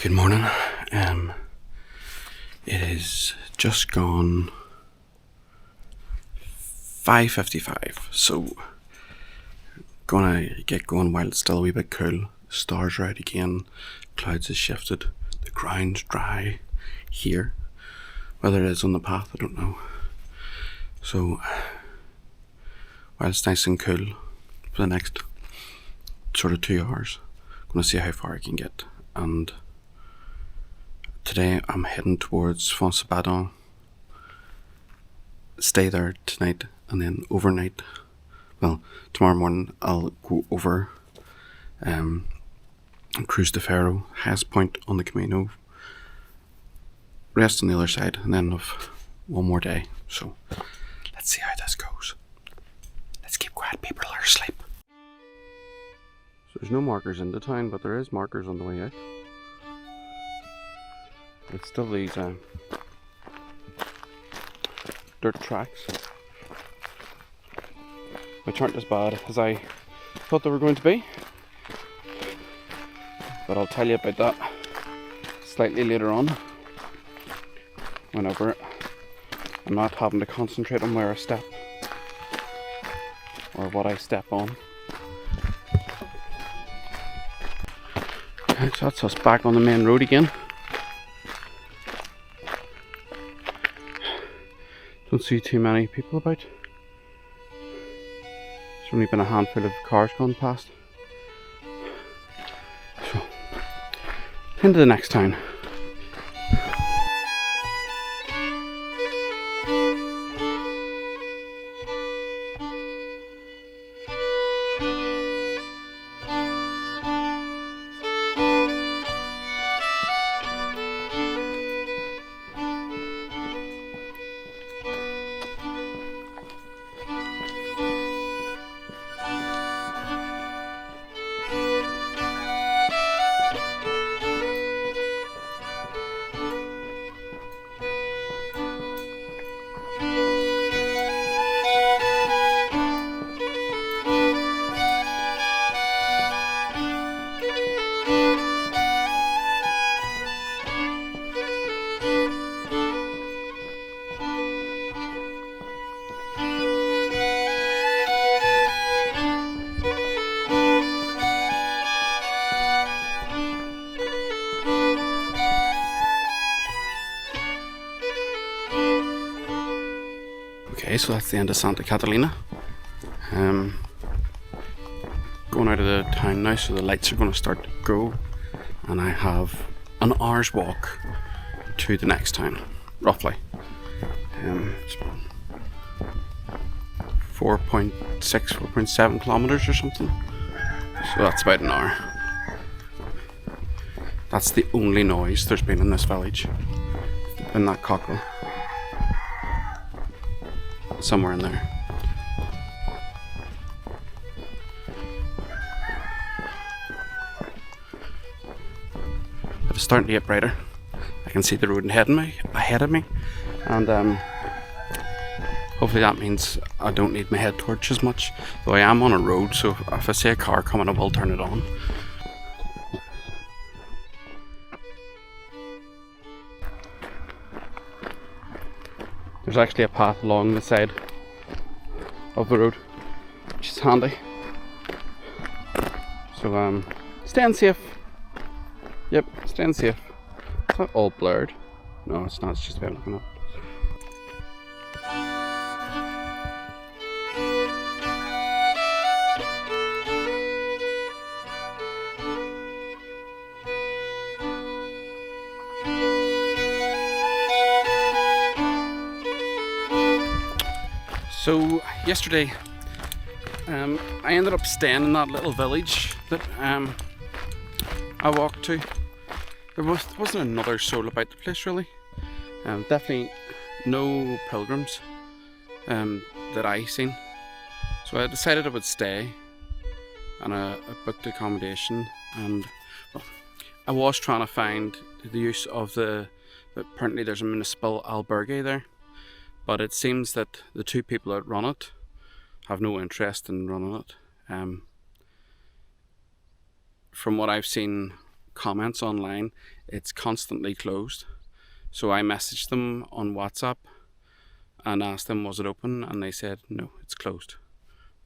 Good morning. It is just gone 5:55, so gonna get going while it's still a wee bit cool. Stars are out again, clouds have shifted, the ground's dry here. Whether it is on the path, I don't know. So while it's nice and cool for the next sort of 2 hours, I'm gonna see how far I can get. And today I'm heading towards Foncebadón. Stay there tonight and then overnight. Well, tomorrow morning I'll go over and cruise to Faro, highest point on the Camino. Rest on the other side and then have one more day. So let's see how this goes. Let's keep quiet, people are asleep. So there's no markers in the town, but there is markers on the way out. It's still these dirt tracks, which aren't as bad as I thought they were going to be, but I'll tell you about that slightly later on, whenever I'm not having to concentrate on where I step or what I step on. Right, so that's us back on the main road again. Don't see too many people about. There's only been a handful of cars gone past. So, into the next town. Okay, so that's the end of Santa Catalina. Going out of the town now, so the lights are going to start to go, and I have an hour's walk to the next town, roughly. It's 4.6, 4.7 kilometers or something. So that's about an hour. That's the only noise there's been in this village, in that cockerel. Somewhere in there. It's starting to get brighter. I can see the road ahead of me, and hopefully that means I don't need my head torch as much. Though I am on a road, so if I see a car coming, I will turn it on. There's actually a path along the side of the road, which is handy. So staying safe. Yep, staying safe. It's not all blurred. No, it's not, it's just about looking up. So yesterday, I ended up staying in that little village that I walked to. There wasn't another soul about the place really. Definitely no pilgrims that I seen. So I decided I would stay, and I booked accommodation. And well, I was trying to find the use of apparently there's a municipal albergue there. But it seems that the two people that run it have no interest in running it. From what I've seen comments online, it's constantly closed. So I messaged them on WhatsApp and asked them, was it open? And they said, no, it's closed.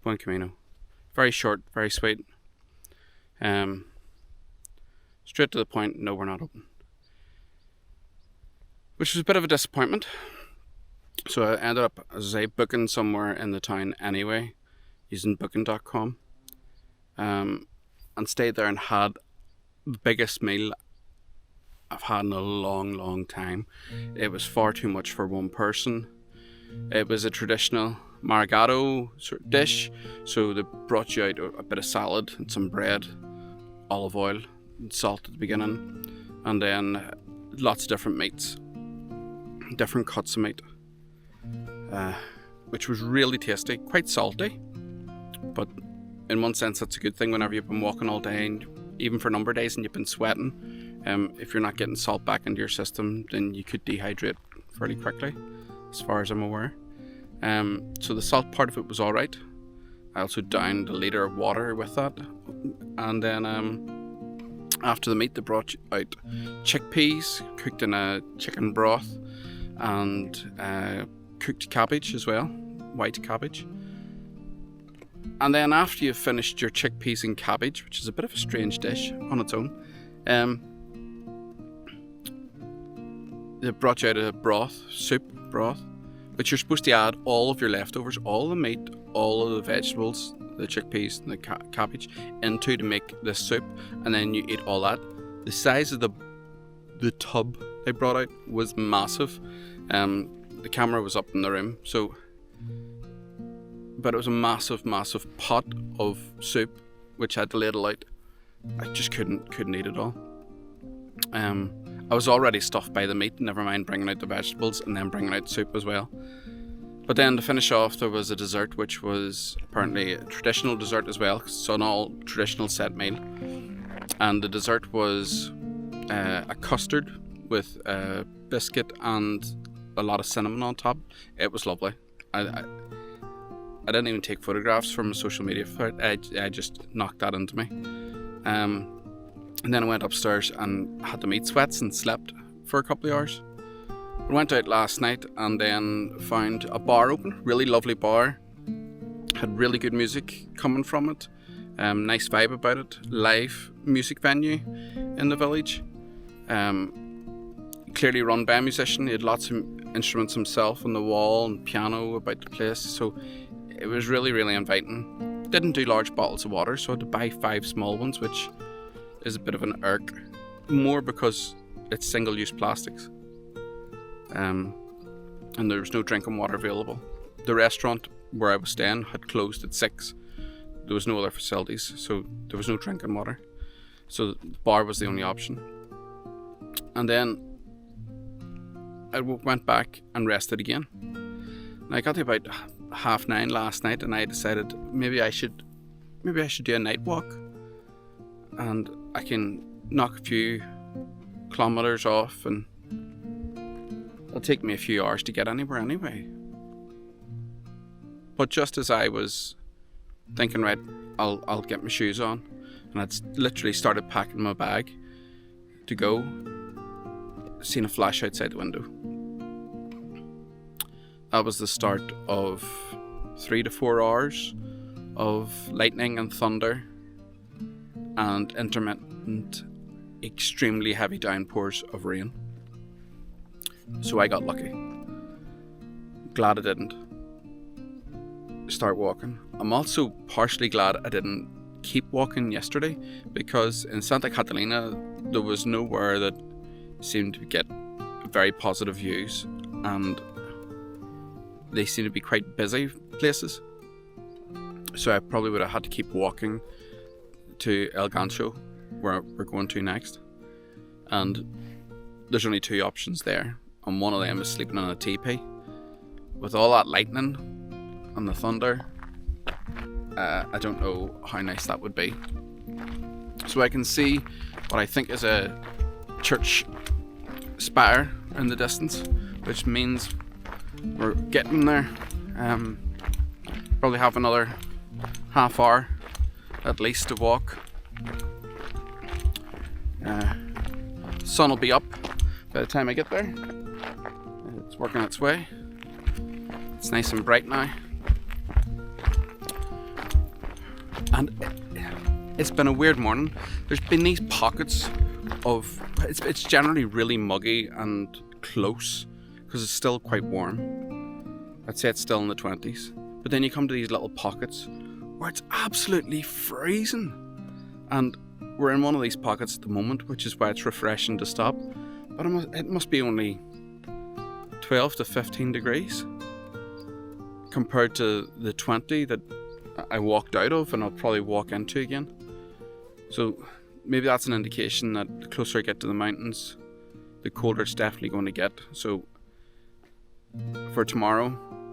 Buen Camino. Very short, very sweet. Straight to the point, no, we're not open. Which was a bit of a disappointment. So I ended up, as I say, booking somewhere in the town anyway, using booking.com. And stayed there and had the biggest meal I've had in a long time. It was far too much for one person. It was a traditional margado sort of dish, so they brought you out a bit of salad and some bread, olive oil and salt at the beginning, and then lots of different meats, different cuts of meat, which was really tasty, quite salty, but in one sense that's a good thing whenever you've been walking all day, and even for a number of days and you've been sweating. If you're not getting salt back into your system, then you could dehydrate fairly quickly, as far as I'm aware. So the salt part of it was alright. I also downed a litre of water with that. And then after the meat, they brought out chickpeas cooked in a chicken broth, and cooked cabbage as well, white cabbage. And then after you've finished your chickpeas and cabbage, which is a bit of a strange dish on its own, they brought you out a broth, soup broth, which you're supposed to add all of your leftovers, all the meat, all of the vegetables, the chickpeas and the cabbage into to make this soup, and then you eat all that. The size of the tub they brought out was massive. The camera was up in the room, but it was a massive pot of soup which I had to ladle out. I just couldn't eat it all. I was already stuffed by the meat, never mind bringing out the vegetables and then bringing out soup as well. But then to finish off, there was a dessert which was apparently a traditional dessert as well, so an all traditional set meal. And the dessert was a custard with a biscuit and a lot of cinnamon on top. It was lovely. I didn't even take photographs from social media for it. I just knocked that into me. And then I went upstairs and had the meat sweats and slept for a couple of hours. I went out last night and then found a bar open, really lovely bar. Had really good music coming from it. Nice vibe about it. Live music venue in the village. Clearly run by a musician. He had lots of instruments himself on the wall and piano about the place. So it was really inviting. Didn't do large bottles of water, so I had to buy 5 small ones, which is a bit of an irk, more because it's single-use plastics, and there was no drinking water available. The restaurant where I was staying had closed at 6. There was no other facilities, so there was no drinking water, so the bar was the only option. And then I went back and rested again, and I got to about 9:30 last night, and I decided maybe I should do a night walk, and I can knock a few kilometers off, and it'll take me a few hours to get anywhere anyway. But just as I was thinking, right, I'll get my shoes on, and I'd literally started packing my bag to go, seen a flash outside the window. That was the start of 3 to 4 hours of lightning and thunder and intermittent, extremely heavy downpours of rain. So I got lucky. Glad I didn't start walking. I'm also partially glad I didn't keep walking yesterday, because in Santa Catalina there was nowhere that seemed to get very positive views, and they seem to be quite busy places. So I probably would have had to keep walking to El Gancho, where we're going to next. And there's only 2 options there, and one of them is sleeping on a teepee. With all that lightning and the thunder, I don't know how nice that would be. So I can see what I think is a church spire in the distance, which means we're getting there. Probably have another half hour at least to walk. sun will be up by the time I get there. It's working its way. It's nice and bright now. And it's been a weird morning. There's been these pockets of... It's generally really muggy and close because it's still quite warm. I'd say it's still in the 20s. But then you come to these little pockets where it's absolutely freezing. And we're in one of these pockets at the moment, which is why it's refreshing to stop. But it must be only 12 to 15 degrees compared to the 20 that I walked out of and I'll probably walk into again. So maybe that's an indication that the closer I get to the mountains, the colder it's definitely going to get. So for tomorrow,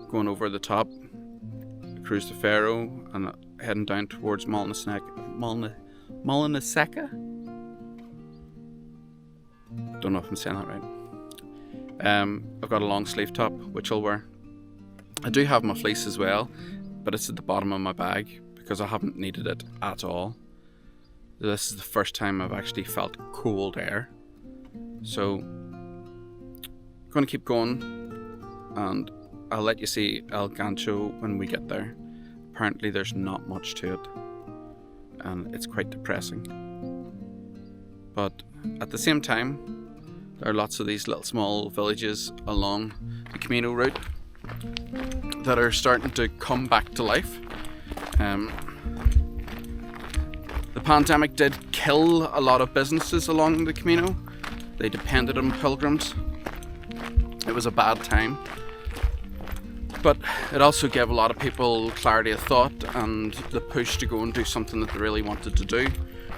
going over the top, cruise to Faro and heading down towards Molinaseca. Don't know if I'm saying that right. I've got a long sleeve top which I'll wear. I do have my fleece as well, but it's at the bottom of my bag because I haven't needed it at all. This is the first time I've actually felt cold air. So I'm going to keep going and I'll let you see El Gancho when we get there. Apparently there's not much to it and it's quite depressing. But at the same time, there are lots of these little small villages along the Camino route that are starting to come back to life. The pandemic did kill a lot of businesses along the Camino. They depended on pilgrims. It was a bad time. But it also gave a lot of people clarity of thought and the push to go and do something that they really wanted to do,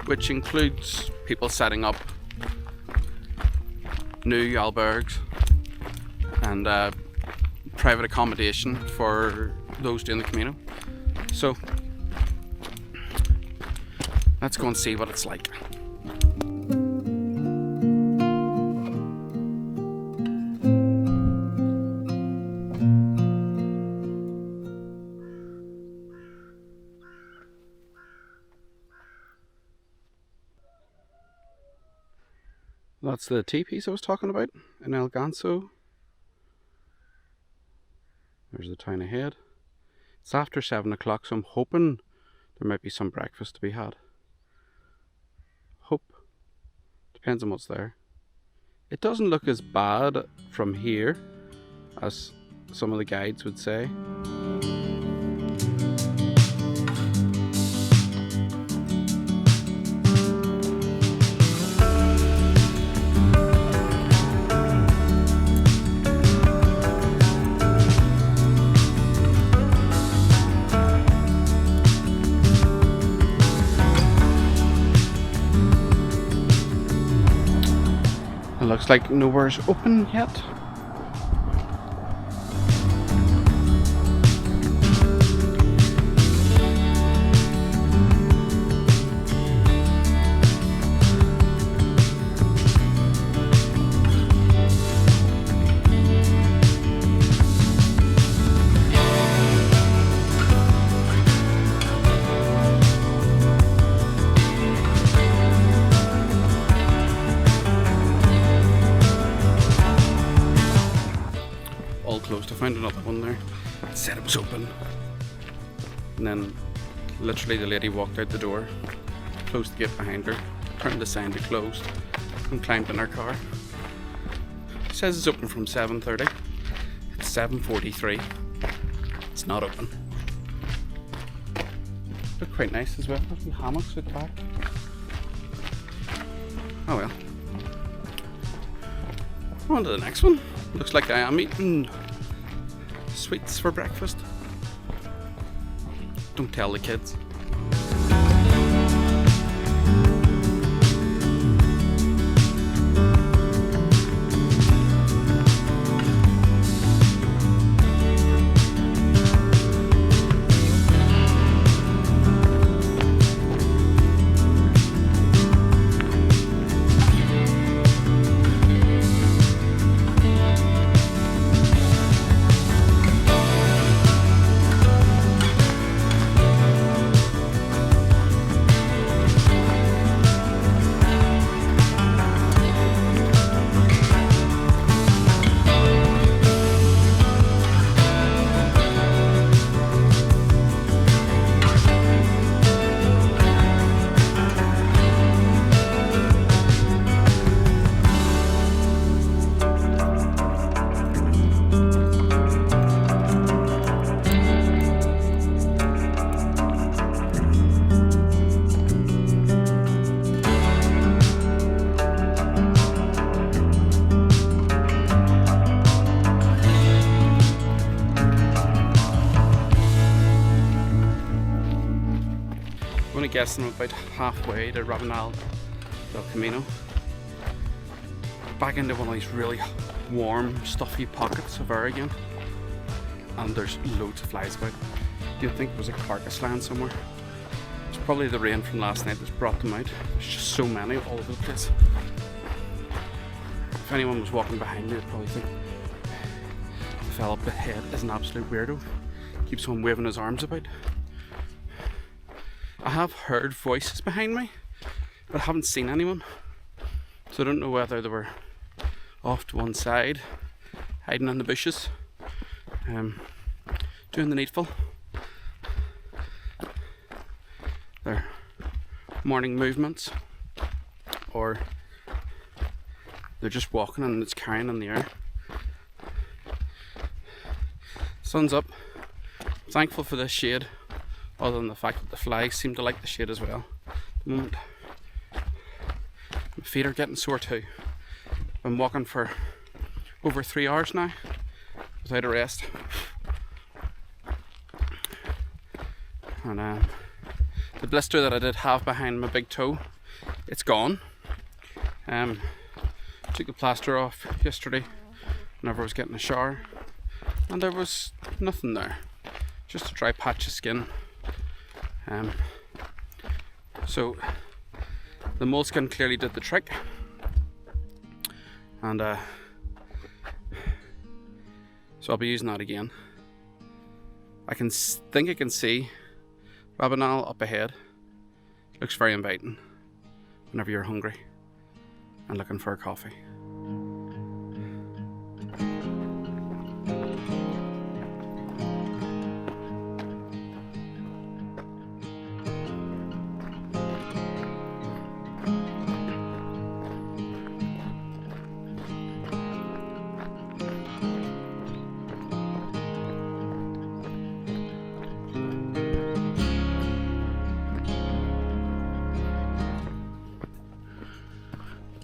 which includes people setting up new albergues and private accommodation for those doing the Camino. So let's go and see what it's like. That's the teepees I was talking about in El Ganso. There's the town ahead. It's after 7 o'clock, so I'm hoping there might be some breakfast to be had. Hope. Depends on what's there. It doesn't look as bad from here as some of the guides would say. Looks like nowhere's open yet. Closed. I found another one there. It said it was open. And then literally the lady walked out the door, closed the gate behind her, turned the sign to closed, and climbed in her car. It says it's open from 7:30. It's 7:43. It's not open. Look quite nice as well. There's some hammocks at the back. Oh well. On to the next one. Looks like I am eating sweets for breakfast. Don't tell the kids. only guessing I'm about halfway to Rabanal del Camino. Back into one of these really warm, stuffy pockets of air again. And there's loads of flies about. You'd think there was a carcass land somewhere. It's probably the rain from last night that's brought them out. There's just so many all over the place. If anyone was walking behind me, they'd probably think the fella up ahead is an absolute weirdo. Keeps on waving his arms about. I have heard voices behind me, but I haven't seen anyone. So I don't know whether they were off to one side, hiding in the bushes, doing the needful. Their morning movements, or they're just walking and it's carrying in the air. Sun's up. I'm thankful for this shade, other than the fact that the flies seem to like the shade as well. At the moment, my feet are getting sore too. I've been walking for over 3 hours now without a rest. And the blister that I did have behind my big toe, it's gone. Took the plaster off yesterday whenever I was getting a shower, and there was nothing there, just a dry patch of skin. So the moleskin clearly did the trick, and so I'll be using that again. I think I can see Rabanal up ahead. Looks very inviting whenever you're hungry and looking for a coffee.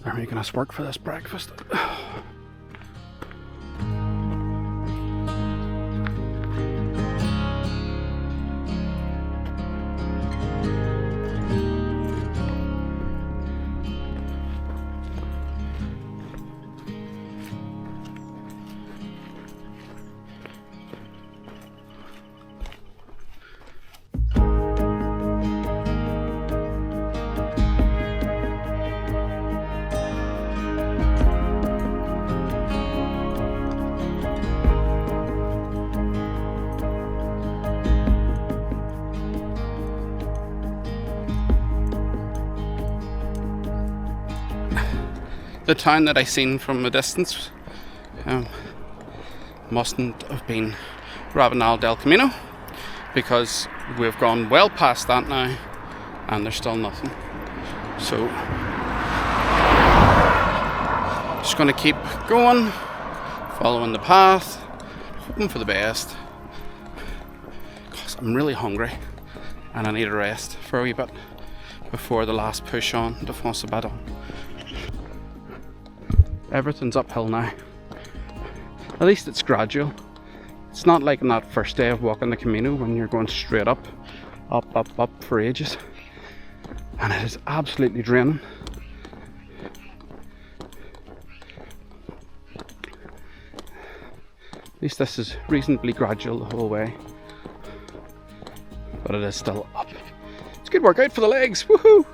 They're making us work for this breakfast. The town that I seen from a distance mustn't have been Rabanal del Camino, because we've gone well past that now and there's still nothing. So just going to keep going, following the path, hoping for the best, because I'm really hungry and I need a rest for a wee bit before the last push on to Foncebadón. Everything's uphill now. At least it's gradual. It's not like on that first day of walking the Camino when you're going straight up for ages. And it is absolutely draining. At least this is reasonably gradual the whole way. But it is still up. It's a good workout for the legs. Woohoo!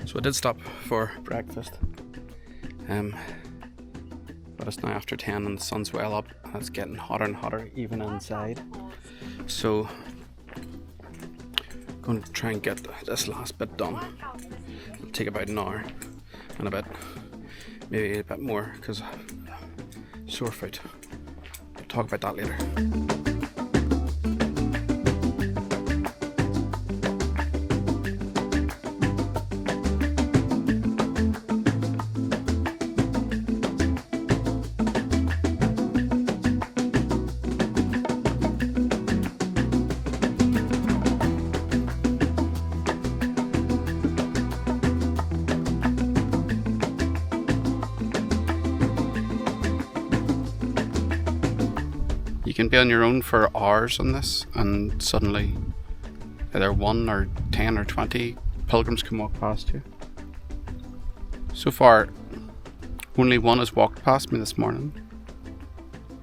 So I did stop for breakfast, but it's now after 10 and the sun's well up and it's getting hotter and hotter even inside. So I'm going to try and get this last bit done. It'll take about an hour and a bit, maybe a bit more because sore foot. We'll talk about that later. You can be on your own for hours on this and suddenly either 1 or 10 or 20 pilgrims can walk past you. So far only one has walked past me this morning,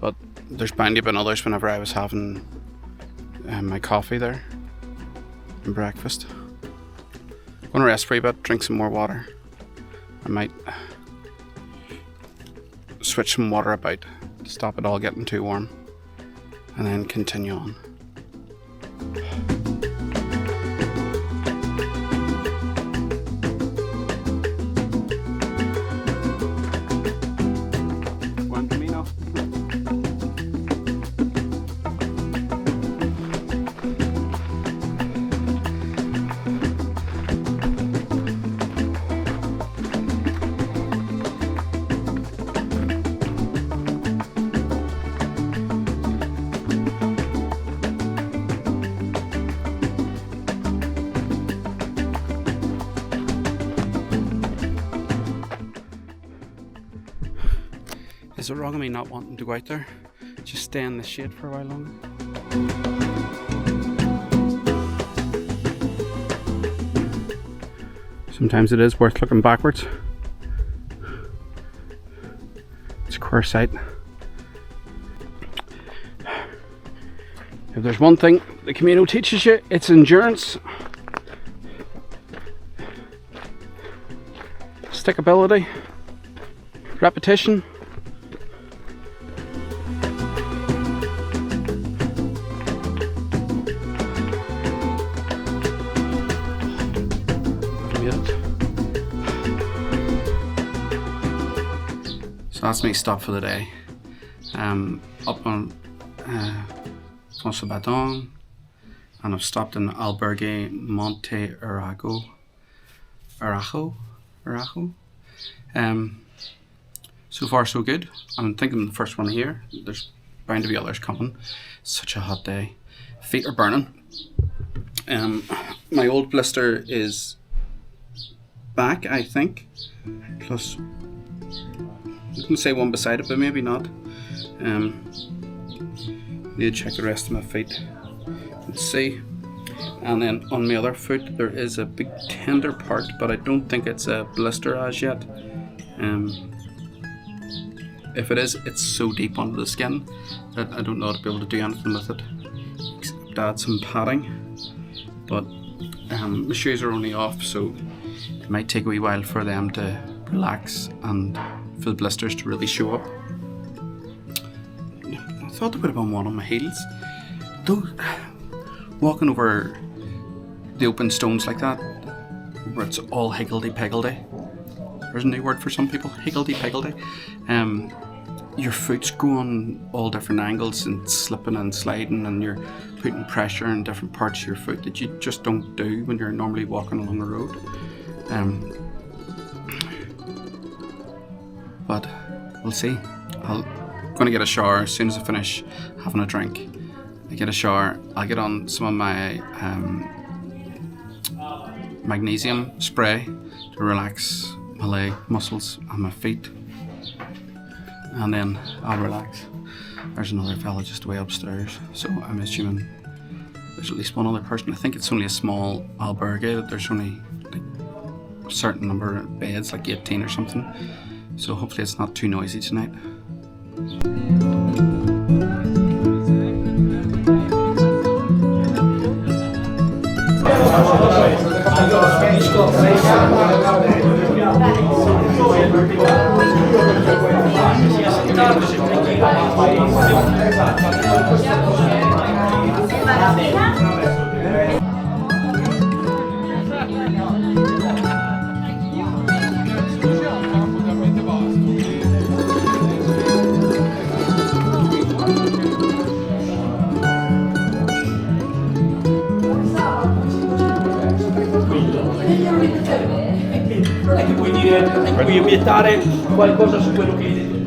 but there's bound to have been others whenever I was having my coffee there and breakfast. I'm going to rest for a bit, drink some more water. I might switch some water about to stop it all getting too warm, and then continue on. Buen camino. Is it wrong of me not wanting to go out there? Just stay in the shade for a while longer? Sometimes it is worth looking backwards. It's a queer sight. If there's one thing the Camino teaches you, it's endurance, stickability, repetition. So that's me stopped for the day. Up on Foncebadón, and I've stopped in albergue Monte Arajo. So far so good. I'm thinking the first one here. There's bound to be others coming. It's such a hot day. Feet are burning. My old blister is back, I think. Plus, you can say one beside it, but maybe not. Need to check the rest of my feet and see. And then on my other foot there is a big tender part, but I don't think it's a blister as yet. If it is, it's so deep under the skin that I don't know how to be able to do anything with it except add some padding. But my shoes are only off, so it might take a wee while for them to relax and for the blisters to really show up. I thought there would have been one on my heels. Though, walking over the open stones like that, where it's all higgledy-piggledy, there's a new word for some people, higgledy-piggledy, your foot's going all different angles and slipping and sliding, and you're putting pressure in different parts of your foot that you just don't do when you're normally walking along the road. But we'll see. I'm going to get a shower as soon as I finish having a drink. I get a shower, I'll get on some of my magnesium spray to relax my leg muscles and my feet, and then I'll relax. There's another fella just way upstairs, so I'm assuming there's at least one other person. I think it's only a small albergue, there's only like a certain number of beds, like 18 or something, so hopefully it's not too noisy tonight. Non è che puoi dire, puoi obiettare qualcosa su quello che hai detto.